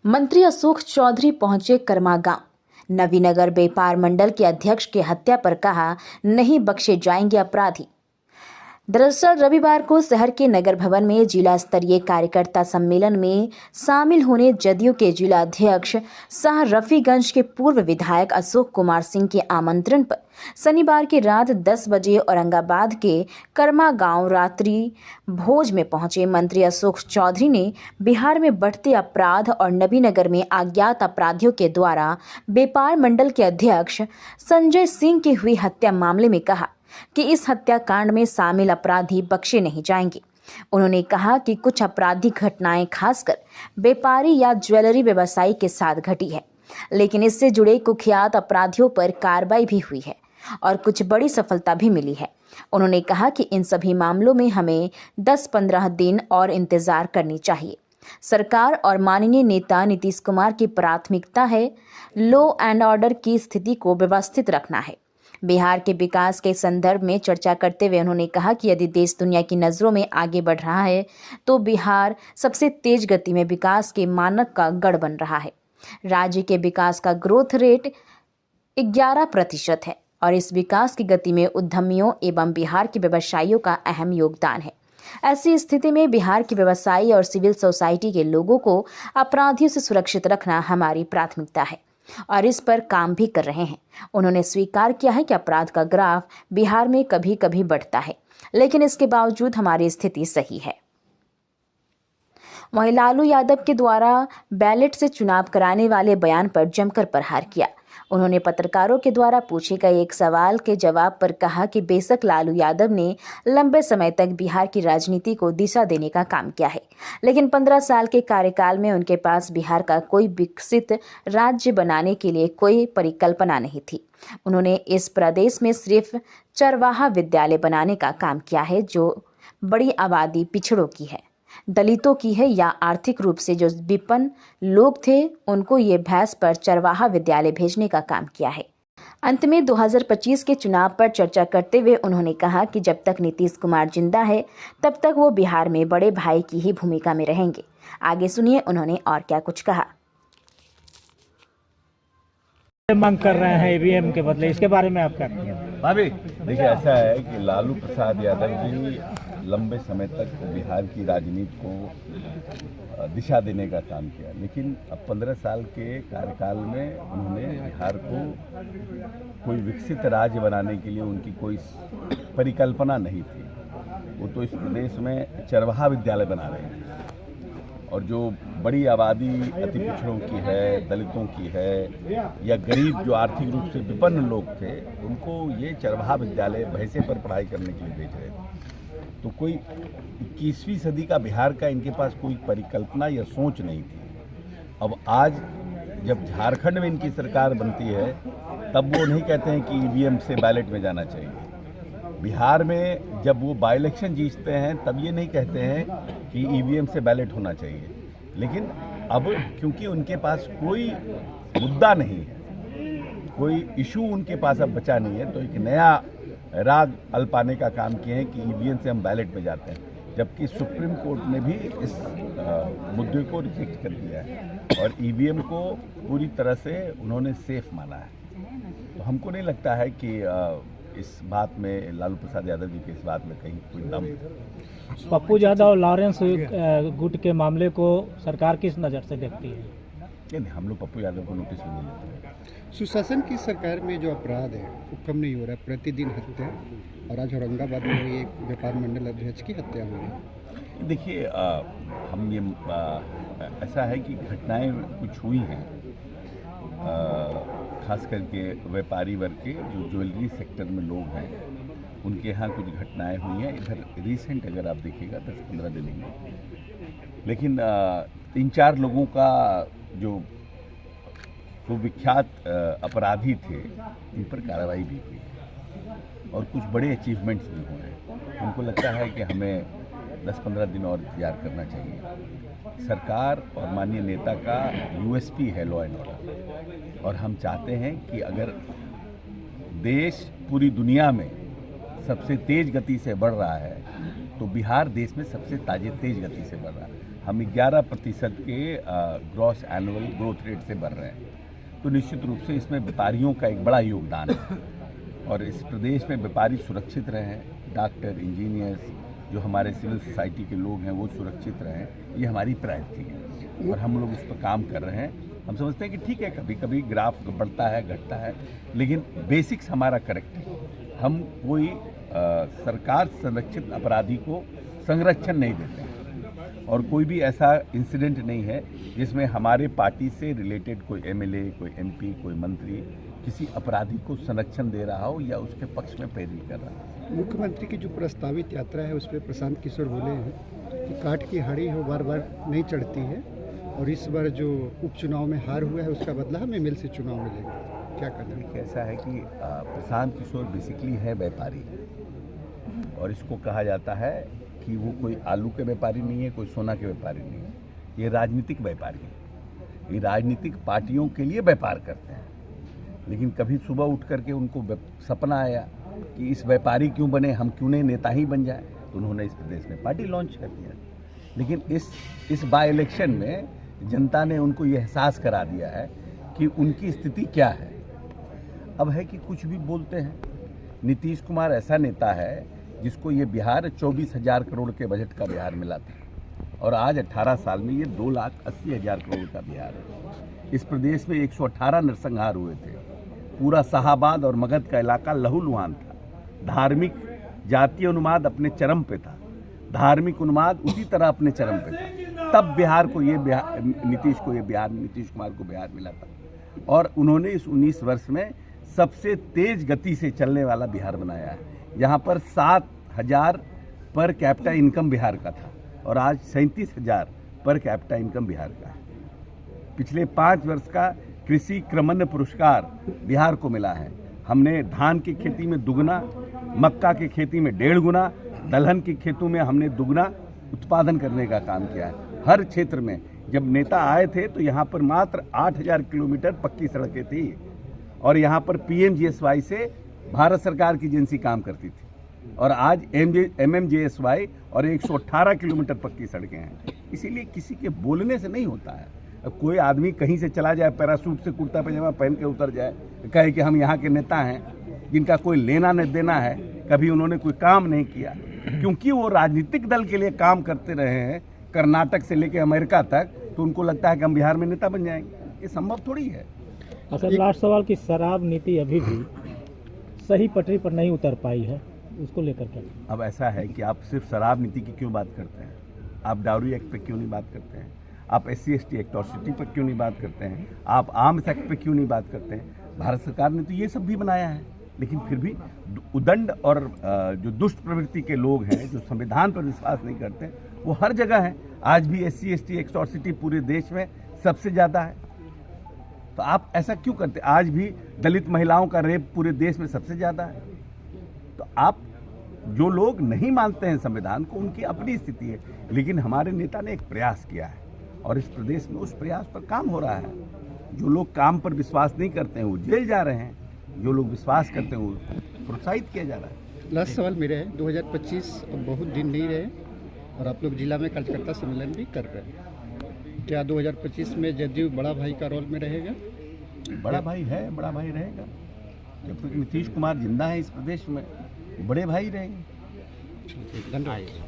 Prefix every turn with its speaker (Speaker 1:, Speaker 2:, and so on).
Speaker 1: मंत्री अशोक चौधरी पहुंचे कर्मा गांव। नवीनगर व्यापार मंडल के अध्यक्ष की हत्या पर कहा, नहीं बख्शे जाएंगे अपराधी। दरअसल रविवार को शहर के नगर भवन में जिला स्तरीय कार्यकर्ता सम्मेलन में शामिल होने जदयू के जिला अध्यक्ष शाह रफीगंज के पूर्व विधायक अशोक कुमार सिंह के आमंत्रण पर शनिवार की रात 10 बजे औरंगाबाद के कर्मा गांव रात्रि भोज में पहुंचे मंत्री अशोक चौधरी ने बिहार में बढ़ते अपराध और नवीनगर में अज्ञात अपराधियों के द्वारा व्यापार मंडल के अध्यक्ष संजय सिंह की हुई हत्या मामले में कहा कि इस हत्याकांड में शामिल अपराधी बख्शे नहीं जाएंगे। उन्होंने कहा कि कुछ आपराधिक घटनाएं खासकर व्यापारी या ज्वेलरी व्यवसायी के साथ घटी है, लेकिन इससे जुड़े कुख्यात अपराधियों पर कार्रवाई भी हुई है और कुछ बड़ी सफलता भी मिली है। उन्होंने कहा कि इन सभी मामलों में हमें 10-15 दिन और इंतजार करनी चाहिए। सरकार और माननीय नेता नीतीश कुमार की प्राथमिकता है लॉ एंड ऑर्डर की स्थिति को व्यवस्थित रखना है। बिहार के विकास के संदर्भ में चर्चा करते हुए उन्होंने कहा कि यदि देश दुनिया की नज़रों में आगे बढ़ रहा है तो बिहार सबसे तेज गति में विकास के मानक का गढ़ बन रहा है। राज्य के विकास का ग्रोथ रेट 11% है और इस विकास की गति में उद्यमियों एवं बिहार के व्यवसायियों का अहम योगदान है। ऐसी स्थिति में बिहार के व्यवसायी और सिविल सोसाइटी के लोगों को अपराधियों से सुरक्षित रखना हमारी प्राथमिकता है और इस पर काम भी कर रहे हैं। उन्होंने स्वीकार किया है कि अपराध का ग्राफ बिहार में कभी कभी बढ़ता है, लेकिन इसके बावजूद हमारी स्थिति सही है। वहीं लालू यादव के द्वारा बैलेट से चुनाव कराने वाले बयान पर जमकर प्रहार किया। उन्होंने पत्रकारों के द्वारा पूछे गए एक सवाल के जवाब पर कहा कि बेशक लालू यादव ने लंबे समय तक बिहार की राजनीति को दिशा देने का काम किया है, लेकिन 15 साल के कार्यकाल में उनके पास बिहार का कोई विकसित राज्य बनाने के लिए कोई परिकल्पना नहीं थी। उन्होंने इस प्रदेश में सिर्फ चरवाहा विद्यालय बनाने का काम किया है, जो बड़ी आबादी पिछड़ों की है, दलितों की है या आर्थिक रूप से जो विपन्न लोग थे उनको ये भैंस पर चरवाहा विद्यालय भेजने का काम किया है। अंत में 2025 के चुनाव पर चर्चा करते हुए उन्होंने कहा कि जब तक नीतीश कुमार जिंदा है तब तक वो बिहार में बड़े भाई की ही भूमिका में रहेंगे। आगे सुनिए उन्होंने और क्या कुछ कहा।
Speaker 2: मांग कर रहे हैं ईवीएम के बदले, इसके बारे में आप क्या कहेंगे?
Speaker 3: भाभी देखिए, ऐसा है कि लालू प्रसाद यादव जी लंबे समय तक बिहार की राजनीति को दिशा देने का काम किया, लेकिन अब 15 साल के कार्यकाल में उन्होंने बिहार को कोई विकसित राज्य बनाने के लिए उनकी कोई परिकल्पना नहीं थी। वो तो इस प्रदेश में चरवाहा विद्यालय बना रहे हैं और जो बड़ी आबादी अति पिछड़ों की है, दलितों की है या गरीब जो आर्थिक रूप से विपन्न लोग थे, उनको ये चरवाहा विद्यालय भैंसे पर पढ़ाई करने के लिए भेज रहे थे। तो कोई 21वीं सदी का बिहार का इनके पास कोई परिकल्पना या सोच नहीं थी। अब आज जब झारखंड में इनकी सरकार बनती है तब वो नहीं कहते हैं कि ईवीएम से बैलेट में जाना चाहिए। बिहार में जब वो बाई इलेक्शन जीतते हैं तब ये नहीं कहते हैं कि ईवीएम से बैलेट होना चाहिए, लेकिन अब क्योंकि उनके पास कोई मुद्दा नहीं है, कोई इशू उनके पास अब बचा नहीं है, तो एक नया राग अल्पाने का काम किए हैं कि ईवीएम से हम बैलेट में जाते हैं, जबकि सुप्रीम कोर्ट ने भी इस मुद्दे को रिजेक्ट कर दिया है और ईवीएम को पूरी तरह से उन्होंने सेफ माना है। तो हमको नहीं लगता है कि इस बात में लालू प्रसाद यादव जी के इस बात में कहीं कोई दम है।
Speaker 2: पप्पू यादव और लॉरेंस गुट के मामले को सरकार किस नज़र से देखती है?
Speaker 3: नहीं, हम लोग पप्पू यादव को नोटिस भी नहीं लेते।
Speaker 4: सुशासन की सरकार में जो अपराध है वो कम नहीं हो रहा है, प्रतिदिन हत्या, और आज औरंगाबाद में हुई एक व्यापार मंडल अध्यक्ष की हत्या हुई।
Speaker 3: देखिए, हम ये ऐसा है कि घटनाएं कुछ हुई हैं, खास करके व्यापारी वर्ग के जो ज्वेलरी सेक्टर में लोग हैं उनके यहाँ कुछ घटनाएं हुई हैं। इधर रिसेंट अगर आप देखिएगा 10-15 दिन में, लेकिन 3-4 लोगों का जो विख्यात अपराधी थे इन पर कार्रवाई भी हुई है और कुछ बड़े अचीवमेंट्स भी हुए हैं। हमको लगता है कि हमें 10-15 दिन और इंतजार करना चाहिए। सरकार और माननीय नेता का यूएसपी है लॉ एंड ऑर्डर, और हम चाहते हैं कि अगर देश पूरी दुनिया में सबसे तेज गति से बढ़ रहा है तो बिहार देश में सबसे तेज गति से बढ़ रहा है। हम 11% के ग्रॉस एनुअल ग्रोथ रेट से बढ़ रहे हैं। तो निश्चित रूप से इसमें व्यापारियों का एक बड़ा योगदान है और इस प्रदेश में व्यापारी सुरक्षित रहे हैं, डॉक्टर, इंजीनियर्स, जो हमारे सिविल सोसाइटी के लोग हैं वो सुरक्षित रहें, ये हमारी प्रायोरिटी है और हम लोग इस पर काम कर रहे हैं। हम समझते हैं कि ठीक है, कभी कभी ग्राफ बढ़ता है, घटता है, लेकिन बेसिक्स हमारा करेक्ट है। हम कोई सरकार संरक्षित अपराधी को संरक्षण नहीं देते हैं और कोई भी ऐसा इंसिडेंट नहीं है जिसमें हमारे पार्टी से रिलेटेड कोई एमएलए, कोई एमपी, कोई मंत्री किसी अपराधी को संरक्षण दे रहा हो या उसके पक्ष में पैरवी कर रहा हो।
Speaker 4: मुख्यमंत्री की जो प्रस्तावित यात्रा है उस पर प्रशांत किशोर बोले हैं कि काठ की हाड़ी हो बार बार नहीं चढ़ती है और इस बार जो उपचुनाव में हार हुआ है उसका बदला हमें मिल से चुनाव मिलेगा। क्या करना है?
Speaker 3: ऐसा है कि प्रशांत किशोर बेसिकली है व्यापारी और इसको कहा जाता है कि वो कोई आलू के व्यापारी नहीं है, कोई सोना के व्यापारी नहीं है, ये राजनीतिक व्यापारी है। ये राजनीतिक पार्टियों के लिए व्यापार करते हैं, लेकिन कभी सुबह उठ करके उनको सपना आया कि इस व्यापारी क्यों बने, हम क्यों नहीं नेता ही बन जाए, तो उन्होंने इस प्रदेश में पार्टी लॉन्च कर दिया। लेकिन इस बाई इलेक्शन में जनता ने उनको ये एहसास करा दिया है कि उनकी स्थिति क्या है। अब है कि कुछ भी बोलते हैं। नीतीश कुमार ऐसा नेता है जिसको ये बिहार 24,000 करोड़ के बजट का बिहार मिला था और आज 18 साल में ये 2,80,000 करोड़ का बिहार है। इस प्रदेश में 118 नरसंहार हुए थे। पूरा शाहाबाद और मगध का इलाका लहूलुहान था। धार्मिक जातीय उन्माद अपने चरम पे था, धार्मिक उन्माद उसी तरह अपने चरम पे था। तब बिहार को ये नीतीश कुमार को बिहार मिला था और उन्होंने इस 19 वर्ष में सबसे तेज गति से चलने वाला बिहार बनाया है। यहाँ पर 7,000 पर कैपिटा इनकम बिहार का था और आज 37,000 पर कैपिटा इनकम बिहार का है। पिछले 5 वर्ष का कृषि क्रमण्य पुरस्कार बिहार को मिला है। हमने धान की खेती में दुगना, मक्का की खेती में 1.5 गुना, दलहन की खेतों में हमने दुगना उत्पादन करने का काम किया है। हर क्षेत्र में जब नेता आए थे तो यहाँ पर मात्र 8,000 किलोमीटर पक्की सड़कें थी और यहाँ पर PMGSY से भारत सरकार की एजेंसी काम करती थी और आज MMGSY और 118 किलोमीटर पक्की सड़कें हैं। इसीलिए किसी के बोलने से नहीं होता है। अब कोई आदमी कहीं से चला जाए, पैरासूट से कुर्ता पैजामा पहन के उतर जाए, कहे कि हम यहाँ के नेता हैं, जिनका कोई लेना न देना है, कभी उन्होंने कोई काम नहीं किया, क्योंकि वो राजनीतिक दल के लिए काम करते रहे हैं कर्नाटक से लेकर अमेरिका तक, तो उनको लगता है कि हम बिहार में नेता बन जाएंगे। ये संभव थोड़ी है।
Speaker 2: अच्छा, लास्ट सवाल की शराब नीति अभी भी सही पटरी पर नहीं उतर पाई है, उसको लेकर क्या?
Speaker 3: अब ऐसा है कि आप सिर्फ शराब नीति की क्यों बात करते हैं? आप डाउरी एक्ट पे क्यों नहीं बात करते हैं? आप SC/ST एक्टॉसिटी पर क्यों नहीं बात करते हैं? आप आर्म्स एक्ट पे क्यों नहीं बात करते हैं? भारत सरकार ने तो ये सब भी बनाया है, लेकिन फिर भी उदंड और जो दुष्ट प्रवृत्ति के लोग हैं, जो संविधान पर विश्वास नहीं करते, वो हर जगह हैं। आज भी SC/ST एक्टॉसिटी पूरे देश में सबसे ज़्यादा है, तो आप ऐसा क्यों करते? आज भी दलित महिलाओं का रेप पूरे देश में सबसे ज़्यादा है। तो आप जो लोग नहीं मानते हैं संविधान को, उनकी अपनी स्थिति है, लेकिन हमारे नेता ने एक प्रयास किया है और इस प्रदेश में उस प्रयास पर काम हो रहा है। जो लोग काम पर विश्वास नहीं करते हैं वो जेल जा रहे हैं, जो लोग विश्वास करते हैं वो प्रोत्साहित किया जा रहा है।
Speaker 4: लास्ट सवाल मेरे है, 2025 अब बहुत दिन नहीं रहे और आप लोग जिला में कार्यकर्ता सम्मेलन भी कर रहे हैं। क्या 2025 में जदयू बड़ा भाई का रोल में रहेगा?
Speaker 3: बड़ा भाई है, बड़ा भाई रहेगा। जब तक नीतीश कुमार जिंदा है इस प्रदेश में, बड़े भाई रहेंगे।
Speaker 4: धन्यवाद।